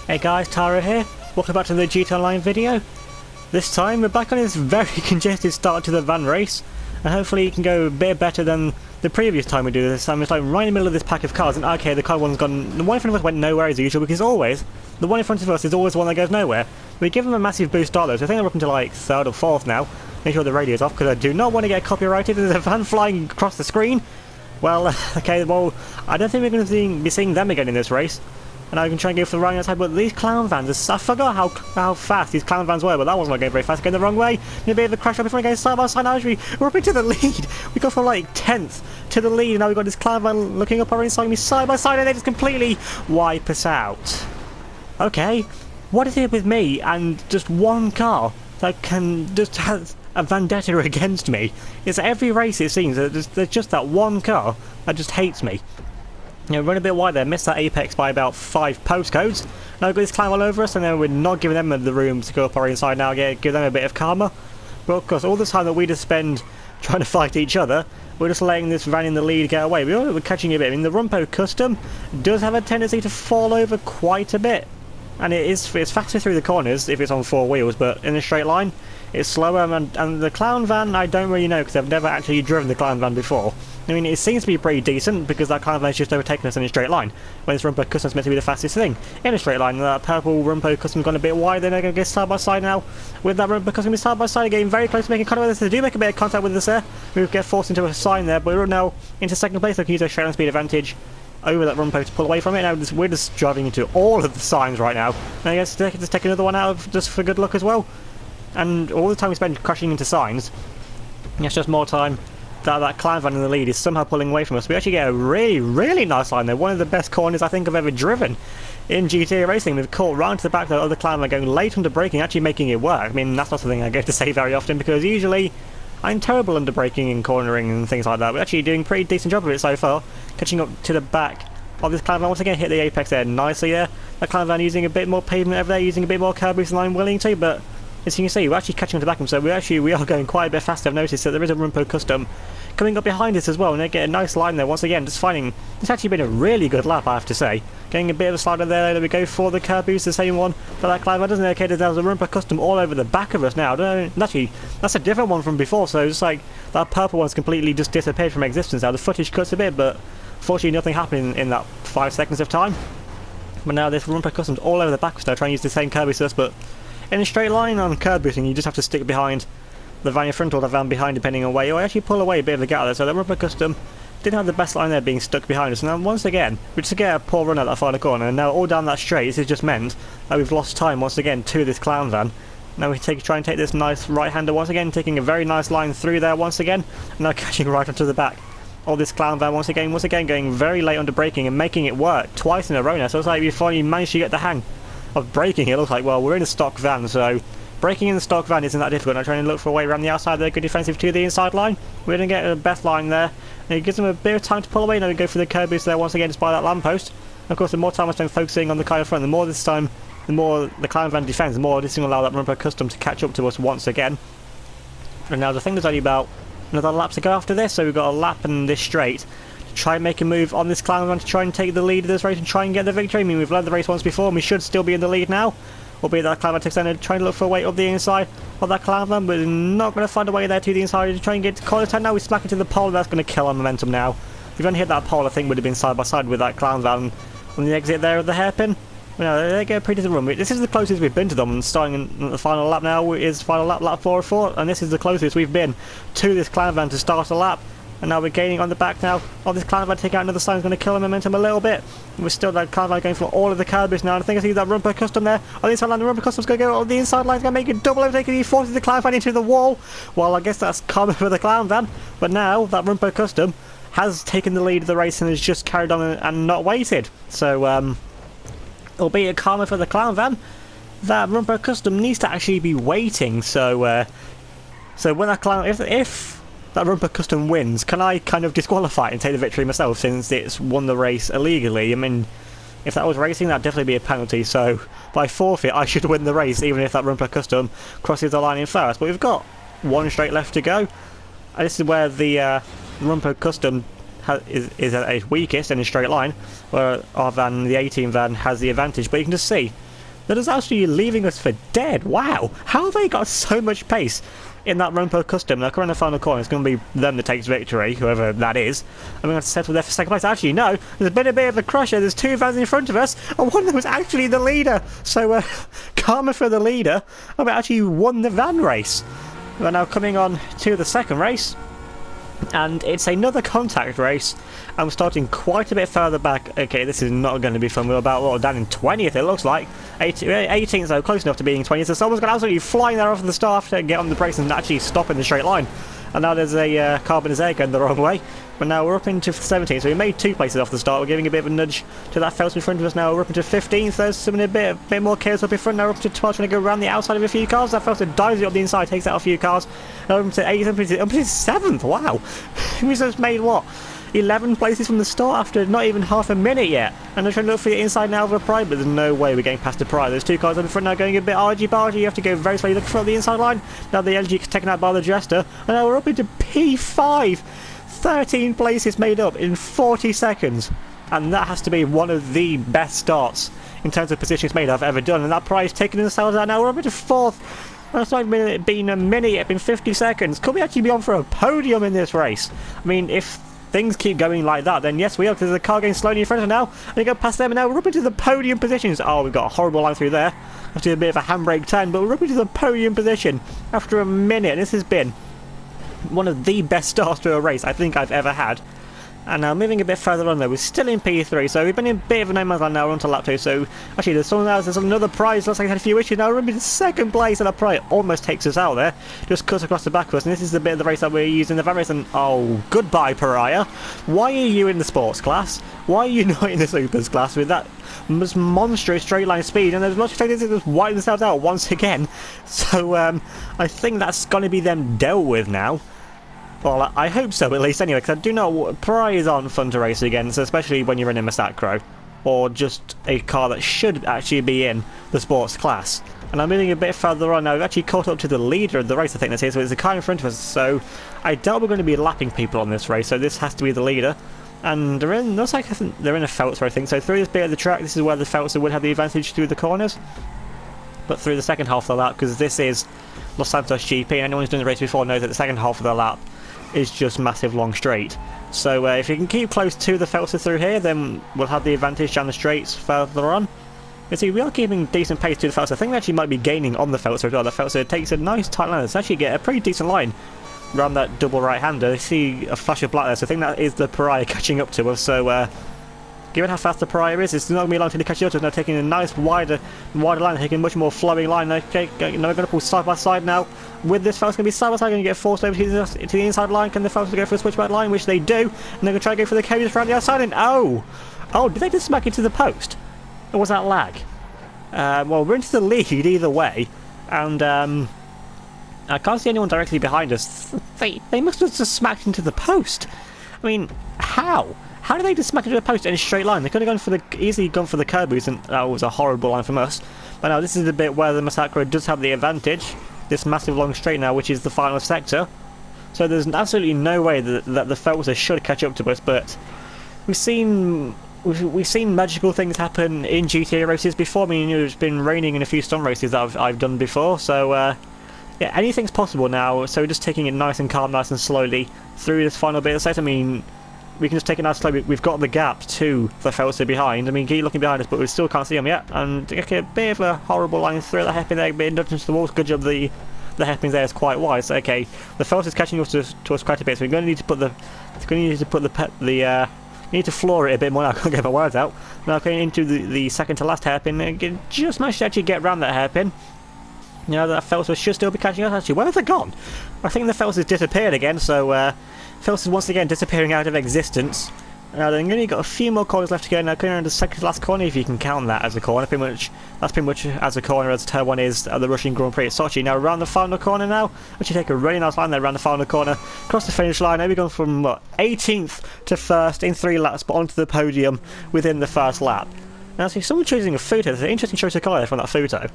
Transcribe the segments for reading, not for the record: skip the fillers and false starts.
Hey guys, Taro here. Welcome back to the GT Online video. This time we're back on this very congested start to the van race, and hopefully it can go a bit better than the previous time we do this. Time it's like right in the middle of this pack of cars, and okay, the car one's gone. The one in front of us went nowhere as usual, because always the one in front of us is always the one that goes nowhere. We give them a massive boost start though, so I think they're up into like third or fourth now. Make sure the radio's off because I do not want to get copyrighted. There's a van flying across the screen. Well, okay, well, I don't think we're going to be seeing them again in this race. And I can try and go for the right outside, but these clown vans, I forgot how fast these clown vans were, but that wasn't going very fast, going the wrong way. And a bit of a crash up before going side by side. Now we're up into the lead. We go from like 10th to the lead, and now we've got this clown van looking up our inside me side by side, and they just completely wipe us out. Okay, what is it with me and just one car that can just have a vendetta against me? It's every race it seems, there's just that one car that just hates me. You know, run a bit wide there, missed that apex by about 5 postcodes. Now we've got this clown all over us, and then we're not giving them the room to go up our inside now, give them a bit of karma. But of course, all the time that we just spend trying to fight each other, we're just letting this van in the lead get away. We're catching a bit. I mean, the Rumpo Custom does have a tendency to fall over quite a bit. And it's faster through the corners if it's on 4 wheels, but in a straight line, it's slower. And the clown van, I don't really know, because I've never actually driven the clown van before. I mean, it seems to be pretty decent, because that clown van is just overtaken us in a straight line, when this Rumpo Custom's meant to be the fastest thing in a straight line. And that purple Rumpo Custom's gone a bit wide, then they're going to get side by side now. With that Rumpo Custom side by side, getting very close to making contact with us. They do make a bit of contact with us there. We get forced into a sign there, but we're now into second place, so we can use our straight line speed advantage over that Rumpo to pull away from it. Now we're just driving into all of the signs right now, and I guess let's take another one out of, just for good luck as well. And all the time we spend crashing into signs, it's just more time that clown van in the lead is somehow pulling away from us. We actually get a really nice line there, one of the best corners I think I've ever driven in GTA racing. We've caught round to the back of the other clown van, going late under braking, actually making it work. I mean, that's not something I get to say very often, because usually I'm terrible under braking and cornering and things like that. We're actually doing a pretty decent job of it so far, catching up to the back of this clown van. Once again, hit the apex there nicely there. That clown van using a bit more pavement over there, using a bit more curb boost than I'm willing to, but as you can see, we're actually catching up to the back of them, so we are going quite a bit faster. I've noticed that there is a Rumpo Custom coming up behind us as well, and they get a nice line there once again. Just finding it's actually been a really good lap, I have to say. Getting a bit of a slider there we go for the curb boost, the same one for that climb. Doesn't okay, there's a Rumpo Custom all over the back of us now. Actually, that's a different one from before, so it's like that purple one's completely just disappeared from existence now. The footage cuts a bit, but fortunately nothing happened in that 5 seconds of time. But now this Rumpo Custom's all over the back of us now, trying to use the same curb boost as us, but in a straight line on curb boosting, you just have to stick behind the van in front or the van behind, depending on where you actually pull away a bit of the gap there. So the Rumpo Custom didn't have the best line there, being stuck behind us. And then once again, we just get a poor run at that final corner, and now all down that straight, this has just meant that we've lost time once again to this clown van. Now we try and take this nice right-hander once again, taking a very nice line through there once again, and now catching right onto the back of this clown van once again going very late under braking and making it work twice in a row now. So it's like we finally managed to get the hang of braking. It looks like, well, we're in a stock van, so braking in the stock van isn't that difficult. Now trying to look for a way around the outside there, good defensive to the inside line. We're going to get a best line there, and it gives them a bit of time to pull away. Now we go for the curb boost there once again, just by that lamppost. Of course, the more time I spend focusing on the car in front, the more this time, the more the clown van defends, the more this will allow that Rumpo Custom to catch up to us once again. And now the thing there's only about another lap to go after this, so we've got a lap and this straight to try and make a move on this clown van to try and take the lead of this race and try and get the victory. I mean, we've led the race once before, and we should still be in the lead now. Albeit that clown van takes down, trying to look for a way up the inside of that clown van, but we're not going to find a way there to the inside to try and get to corner 10. Now we smack into the pole, and that's going to kill our momentum now. If we only hit that pole, I think would have been side by side with that clown van on the exit there of the hairpin. But no, they get a pretty decent run. This is the closest we've been to them, and starting in the final lap now is final lap 404, and this is the closest we've been to this clown van to start a lap. And now we're gaining on the back now of this clown van. Take out another sign, is going to kill the momentum a little bit. And we're still that clown van going for all of the curb boost now. And I think I see that Rumpo Custom there on the inside line. The Rumpo Custom's going to go on the inside line, going to make a double overtake, and he forces the clown van into the wall. Well, I guess that's common for the clown van. But now that Rumpo Custom has taken the lead of the race and has just carried on and not waited. So, albeit a karma for the clown van, that Rumpo Custom needs to actually be waiting. So when that clown, if that Rumpo Custom wins, can I kind of disqualify it and take the victory myself, since it's won the race illegally? I mean, if that was racing, that'd definitely be a penalty, so by forfeit I should win the race, even if that Rumpo Custom crosses the line in first. But we've got one straight left to go, and this is where the Rumpo Custom is at its weakest in a straight line, where our van, the 18 van, has the advantage. But you can just see They're just actually leaving us for dead. Wow, how have they got so much pace in that run per custom? They're coming in the final corner. It's going to be them that takes victory, whoever that is. And we're going to settle there for second place. Actually, no, there's been a bit of a crusher. There's two vans in front of us, and one of them was actually the leader. So, karma for the leader. I mean, actually won the van race. We're now coming on to the second race, and it's another contact race. I'm starting quite a bit further back. Okay, this is not going to be fun. We're about down in 20th, it looks like. 18th, so close enough to being 20th. So someone's going to absolutely flying there off the start to get on the brakes and actually stop in the straight line. And now there's a carbon air going the wrong way. But now we're up into 17th, so we made 2 places off the start. We're giving a bit of a nudge to that felt in front of us now. We're up into 15th. There's something a bit more chaos up in front. Now we're up to 12th, trying to go around the outside of a few cars. That felt dives it up the inside, takes out a few cars. Now we're up to 8th, up to 7th. Wow. We just made what? 11 places from the start after not even half a minute yet. And they're trying to look for the inside now of a Pride, but there's no way we're getting past the Pride. There's 2 cars up in front now going a bit argy-bargy. You have to go very slowly looking for the inside line. Now the LG is taken out by the Jester. And now we're up into P5. 13 places made up in 40 seconds. And that has to be one of the best starts in terms of positions made I've ever done. And that Pride's taken themselves out now. We're up into 4th. That's not been a minute yet, been 50 seconds. Could we actually be on for a podium in this race? I mean, if things keep going like that, then yes we are, because there's a car going slowly in front of us now, and we go past them, and now we're up into the podium positions. Oh, we've got a horrible line through there. Have to do a bit of a handbrake turn, but we're up into the podium position after a minute. This has been one of the best starts to a race I think I've ever had. And now moving a bit further on though, we're still in P3, so we've been in a bit of a no man's land now. We're on to lap 2, so actually there's someone else, there's another Prize. Looks like I had a few issues. Now we're in second place, and that Prize almost takes us out there, just cuts across the back of us. And this is the bit of the race that we're using the van race. And oh, goodbye Pariah, why are you in the sports class? Why are you not in the supers class with that monstrous straight line speed? And there's much effect just wiping themselves out once again. So I think that's going to be them dealt with now. Well, I hope so, at least, anyway, because I do know Pariahs aren't fun to race against, especially when you're in a Misacro, or just a car that should actually be in the sports class. And I'm moving a bit further on now. We've actually caught up to the leader of the race, I think that's here, so there's a car in front of us, so I doubt we're going to be lapping people on this race, so this has to be the leader. And they're in, looks like they're in a Feltzer, I think, so through this bit of the track, this is where the Feltzer would have the advantage through the corners. But through the second half of the lap, because this is Los Santos GP, and anyone who's done the race before knows that the second half of the lap is just massive long straight. So if you can keep close to the Feltzer through here, then we'll have the advantage down the straights further on. You see, we are keeping decent pace to the Feltzer. I think we actually might be gaining on the Feltzer as well. The Feltzer takes a nice tight line. Let's actually get a pretty decent line around that double right-hander. I see a flash of black there, so I think that is the Pariah catching up to us. So given how fast the Pariah is, it's not going to be long until he catches up to us. Now taking a nice wider line, taking a much more flowing line. Okay, now we're going to pull side by side now. With this Feltzer going to be side by side, going to get forced over to the inside line. Can the Feltzer go for a switchback line, which they do? And they're going to try to go for the cages around the outside. And oh, did they just smack into the post? Or was that lag? Well, we're into the lead either way, and I can't see anyone directly behind us. They must have just smacked into the post. I mean, how? How did they just smack into the post in a straight line? They could have easily gone for the curb boost, and that was a horrible line from us. But now this is the bit where the Misacro does have the advantage. This massive long straight now, which is the final sector. So there's absolutely no way that the Feltzer should catch up to us. But we've seen magical things happen in GTA races before. I mean, it's been raining in a few stunt races that I've done before. So yeah, anything's possible now. So we're just taking it nice and calm, nice and slowly through this final bit of the set. I mean, we can just take it nice and slow. We've got the gap to the Feltzer behind. I mean, keep looking behind us, but we still can't see them yet. And okay, a bit of a horrible line through the hairpin there, being nudged into the walls. Good job, the hairpin there is quite wide. So okay, the Feltzer's catching up to us quite a bit. So we're going to need to put need to floor it a bit more now. I can't get my words out. Now going into the second to last hairpin, and just managed to actually get around that hairpin. You know, that Feltzer should still be catching us. Actually, where have they gone? I think the Feltzer's disappeared again. So Feltzer's once again disappearing out of existence. Now they've only got a few more corners left to go. Now going around the second to last corner, if you can count that as a corner. That's pretty much as a corner as turn 1 is at the Russian Grand Prix at Sochi. Now around the final corner now, actually take a really nice line there around the final corner, across the finish line. Now we've gone from 18th to 1st in 3 laps, but onto the podium within the first lap. Now see, someone choosing a photo. There's an interesting choice of colour there from that photo.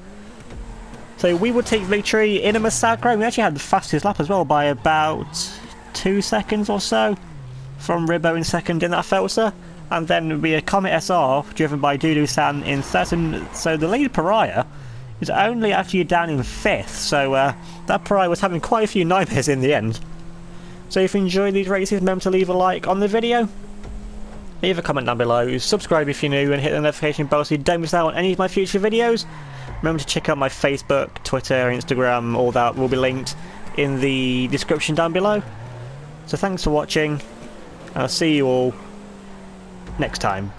So we would take victory in a Misacro. We actually had the fastest lap as well by about 2 seconds or so from Ribbo in second in that Feltzer. and then it would be a Comet SR driven by Doodoo-san in second. So the lead pariah is only actually down in 5th, so that pariah was having quite a few nightmares in the end. So if you enjoyed these races, remember to leave a like on the video, leave a comment down below, subscribe if you're new, and hit the notification bell so you don't miss out on any of my future videos. Remember to check out my Facebook, Twitter, Instagram, all that will be linked in the description down below. So thanks for watching, and I'll see you all next time.